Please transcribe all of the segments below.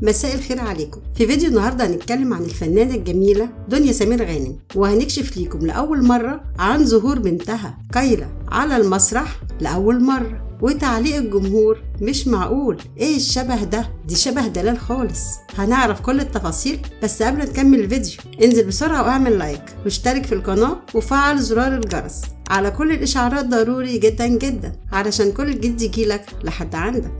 مساء الخير عليكم. في فيديو النهارده هنتكلم عن الفنانة الجميلة دنيا سمير غانم، وهنكشف ليكم لأول مرة عن ظهور بنتها كايلا على المسرح لأول مرة، وتعليق الجمهور مش معقول، ايه الشبه ده؟ دي شبه دلال خالص. هنعرف كل التفاصيل، بس قبل نكمل الفيديو انزل بسرعة واعمل لايك واشترك في القناة وفعل زرار الجرس على كل الاشعارات، ضروري جدا جدا علشان كل جديد يجيلك لحد عندك.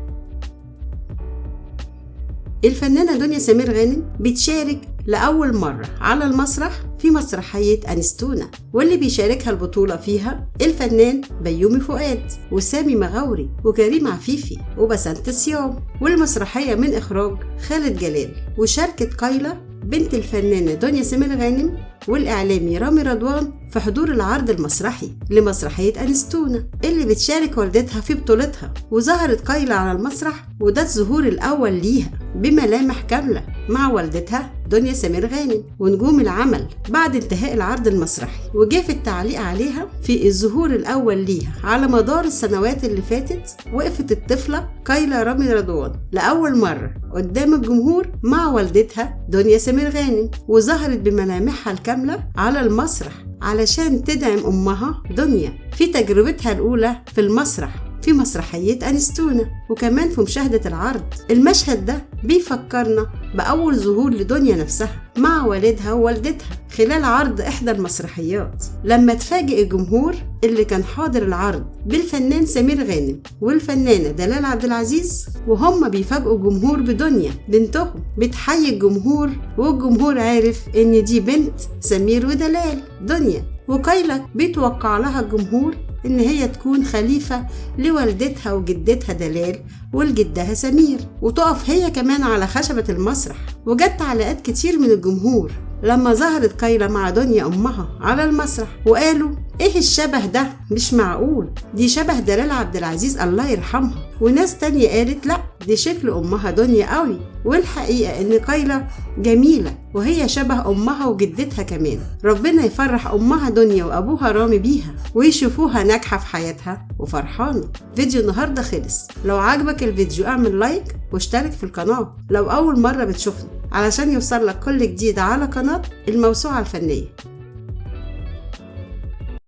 الفنانة دنيا سمير غانم بتشارك لأول مرة على المسرح في مسرحية أنستونا، واللي بيشاركها البطولة فيها الفنان بيومي فؤاد وسامي مغاوري وكريم عفيفي وبسنت صيام، والمسرحية من إخراج خالد جلال. وشاركت كايلا بنت الفنانة دنيا سمير غانم والإعلامي رامي رضوان في حضور العرض المسرحي لمسرحية أنستونا اللي بتشارك والدتها في بطولتها. وظهرت كايلا على المسرح، وده الظهور الأول ليها بملامح كاملة مع والدتها دنيا سمير غانم ونجوم العمل بعد انتهاء العرض المسرحي. وجاء في التعليق عليها في الظهور الأول ليها على مدار السنوات اللي فاتت، وقفت الطفلة كايلا رامي رضوان لأول مرة قدام الجمهور مع والدتها دنيا سمير غانم، وظهرت بملامحها الكاملة على المسرح علشان تدعم أمها دنيا في تجربتها الأولى في المسرح في مسرحية أنستونا، وكمان في مشاهدة العرض. المشهد ده بيفكرنا بأول ظهور لدنيا نفسها مع والدها ووالدتها خلال عرض إحدى المسرحيات، لما تفاجئ الجمهور اللي كان حاضر العرض بالفنان سمير غانم والفنانة دلال عبد العزيز، وهم بيفاجئوا الجمهور بدنيا بنتهم بتحيي الجمهور، والجمهور عارف إن دي بنت سمير ودلال دنيا. وكايلا بيتوقع لها الجمهور إن هي تكون خليفة لوالدتها وجدتها دلال والجدها سمير، وتقف هي كمان على خشبة المسرح. وجت تعليقات كتير من الجمهور لما ظهرت كايلا مع دنيا أمها على المسرح، وقالوا ايه الشبه ده؟ مش معقول، دي شبه دلال عبد العزيز الله يرحمها. وناس تانية قالت لا، دي شكل أمها دنيا قوي. والحقيقة إن كايلا جميلة وهي شبه أمها وجدتها كمان. ربنا يفرح أمها دنيا وأبوها رامي بيها، ويشوفوها ناجحة في حياتها وفرحانة. فيديو النهاردة خلص. لو عجبك الفيديو اعمل لايك واشترك في القناة لو أول مرة بتشوفنا، علشان يوصلك كل جديد على قناة الموسوعة الفنية.